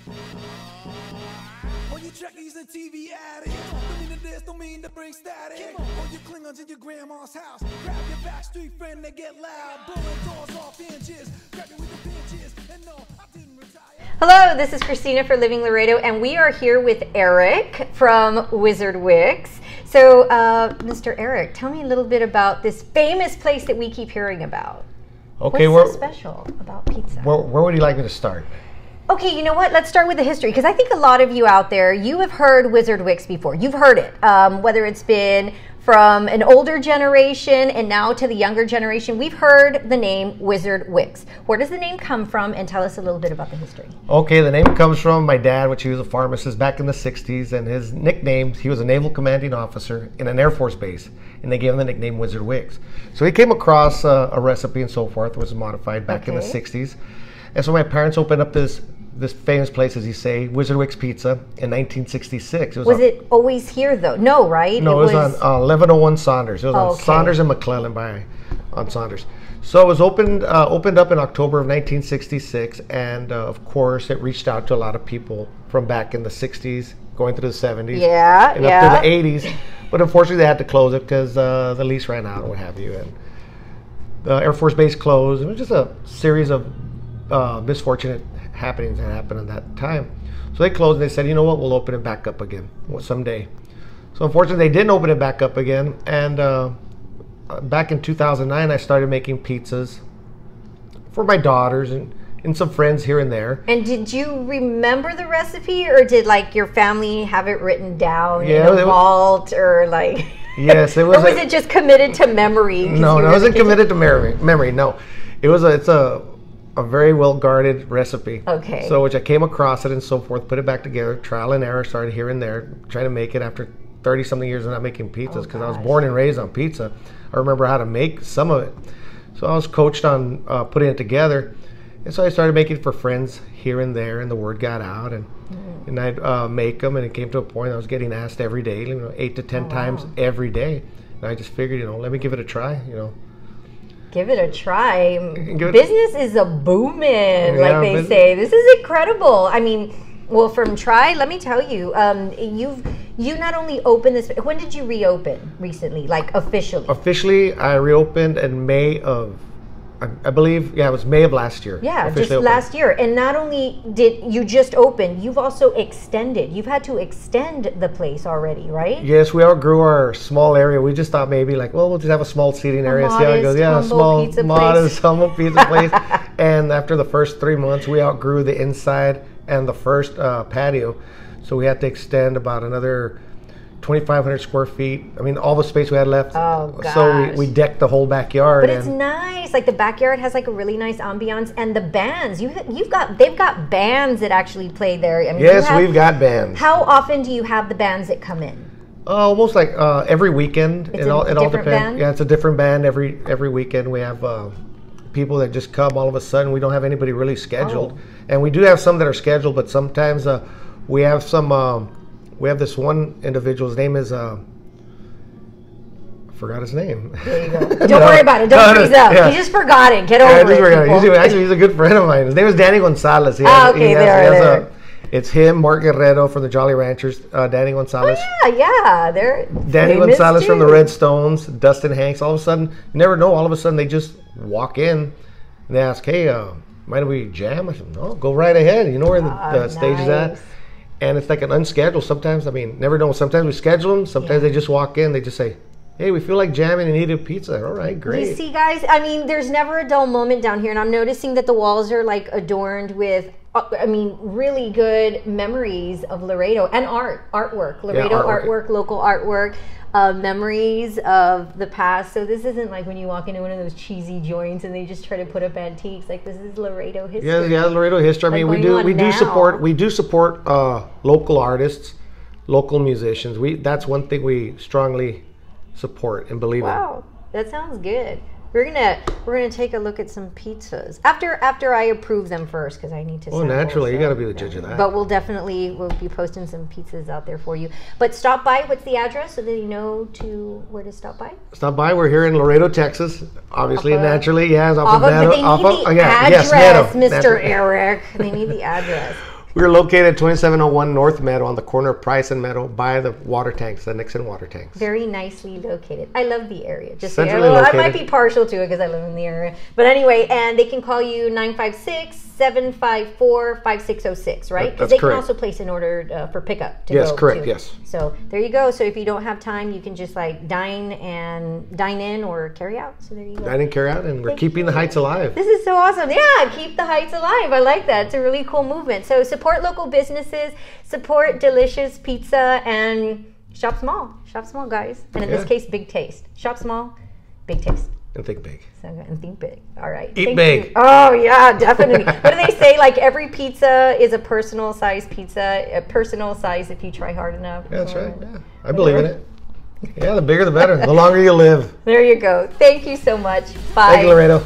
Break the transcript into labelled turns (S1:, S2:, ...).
S1: All you Trekkies and TV addicts, don't mean to this, don't mean to bring static. All you Klingons in your grandma's house, grab your backstreet friend, they get loud. Blowing doors off inches, grab you with the pinches, and no, I didn't retire.
S2: Hello, this is Christina for Living Laredo, and we are here with Eric from Wizard Wicks. So, Mr. Eric, tell me a little bit about this famous place that we keep hearing about.
S3: Okay,
S2: what's so special about pizza?
S3: Where would you like me to start?
S2: Okay, you know what? Let's start with the history, because I think a lot of you out there, you have heard Wizard Wicks before. You've heard it, whether it's been from an older generation and now to the younger generation. We've heard the name Wizard Wicks. Where does the name come from? And tell us a little bit about the history.
S3: Okay, the name comes from my dad, which he was a pharmacist back in the 60s, and his nickname, he was a naval commanding officer in an Air Force base, and they gave him the nickname Wizard Wicks. So he came across a recipe and so forth, was modified back in the 60s. And so my parents opened up this famous place, as you say, Wizard Wicks Pizza, in 1966.
S2: Was it always here, though? No, right?
S3: No, it was on 1101 Saunders. It was on Saunders and McClellan on Saunders. So it was opened up in October of 1966, and of course, it reached out to a lot of people from back in the 60s, going through the 70s, and up to the 80s. But unfortunately, they had to close it because the lease ran out and what have you. And the Air Force Base closed. It was just a series of misfortunate happenings that happened at that time. So they closed and they said, you know what, we'll open it back up again someday. So unfortunately they didn't open it back up again, and back in 2009 I started making pizzas for my daughters and some friends here and there. And did you remember the recipe, or did like your family have it written down in a vault, or like yes, it was. Or was it just committed to memory? No, it wasn't committed to memory. No, it's a very well guarded recipe. Okay. So which I came across it and so forth, put it back together, trial and error, started here and there, trying to make it after 30 something years of not making pizzas, because I was born and raised on pizza. I remember how to make some of it. So I was coached on putting it together. And so I started making it for friends here and there, and the word got out, and I'd make them, and it came to a point I was getting asked every day, 8 to 10 times every day. And I just figured, let me give it a try,
S2: Give it a try. Business is a booming, like they say. This is incredible. I mean, well, from try, let me tell you, you not only opened this. When did you reopen recently, like officially? Officially, I reopened in May of, I believe, it was May of last year. Yeah, just last year. And not only did you just open, you've also extended. You've had to extend the place already, right? Yes, we outgrew our small area. We just thought maybe we'll just have a small seating area. See how it goes. Yeah, a small, modest, humble pizza place. And after the first 3 months, we outgrew the inside and the first patio. So we had to extend about another 2,500 square feet. I mean, all the space we had left. Oh, gosh. So we decked the whole backyard. But it's nice. Like the backyard has like a really nice ambiance, and the bands. They've got bands that actually play there. I mean, yes, we've got bands. How often do you have the bands that come in? Almost like every weekend. It all depends. Band? Yeah, it's a different band every weekend. We have people that just come all of a sudden. We don't have anybody really scheduled, and we do have some that are scheduled. But sometimes we have some. We have this one individual. His name is, I forgot his name. There you go. Don't worry about it. Don't freeze up. Yeah. He just forgot it. Get over it. Actually, he's a good friend of mine. His name is Danny Gonzalez. It's him, Mark Guerrero from the Jolly Ranchers, Danny Gonzalez. Oh, yeah. They're Danny Gonzalez from the Redstones, Dustin Hanks. All of a sudden, you never know, all of a sudden they just walk in and they ask, hey, mind if we jam? I said, no, go right ahead. You know where the stage is at? And it's like an unscheduled. Sometimes, I mean, never know. Sometimes we schedule them. Sometimes they just walk in. They just say, hey, we feel like jamming and need a pizza. All right, great. You see, guys, I mean, there's never a dull moment down here. And I'm noticing that the walls are like adorned with, I mean, really good memories of Laredo and artwork. Laredo artwork, local artwork. Memories of the past. So this isn't like when you walk into one of those cheesy joints and they just try to put up antiques. Like, this is Laredo history. Yeah, Laredo history. I mean, we do support local artists, local musicians. That's one thing we strongly support and believe in. Wow, that sounds good. We're gonna take a look at some pizzas after I approve them first, because I need to. Oh, naturally, you got to be the judge of that. But we'll be posting some pizzas out there for you. But stop by. What's the address so that you know where to stop by? Stop by. We're here in Laredo, Texas. Obviously, naturally, yes. But they need the address, Mr. Eric. They need the address.
S3: We're located at 2701 North Meadow on the corner of Price and Meadow by the water tanks, the Nixon water tanks.
S4: Very nicely located. I love the area. Just
S3: centrally located.
S4: I might be partial to it because I live in the area. But anyway, and they can call you 956-754-5606, right? Because they can also place an order for pickup.
S3: Yes, correct. Yes.
S4: So there you go. So if you don't have time, you can just like dine in or carry out. So there you go.
S3: Dine and carry out, and we're keeping the Heights alive.
S4: This is so awesome. Yeah, keep the Heights alive. I like that. It's a really cool movement. So support local businesses, support delicious pizza, and shop small. Shop small, guys. And in this case, big taste. Shop small, big taste.
S3: And think big.
S4: And think big. All right.
S3: Eat big.
S4: You. Oh, yeah, definitely. What do they say? Like every pizza is a personal size pizza. A personal size if you try hard enough.
S3: Yeah, that's right. Yeah. I believe in it. Yeah, the bigger the better. The longer you live.
S4: There you go. Thank you so much. Bye.
S3: Thank you, Laredo.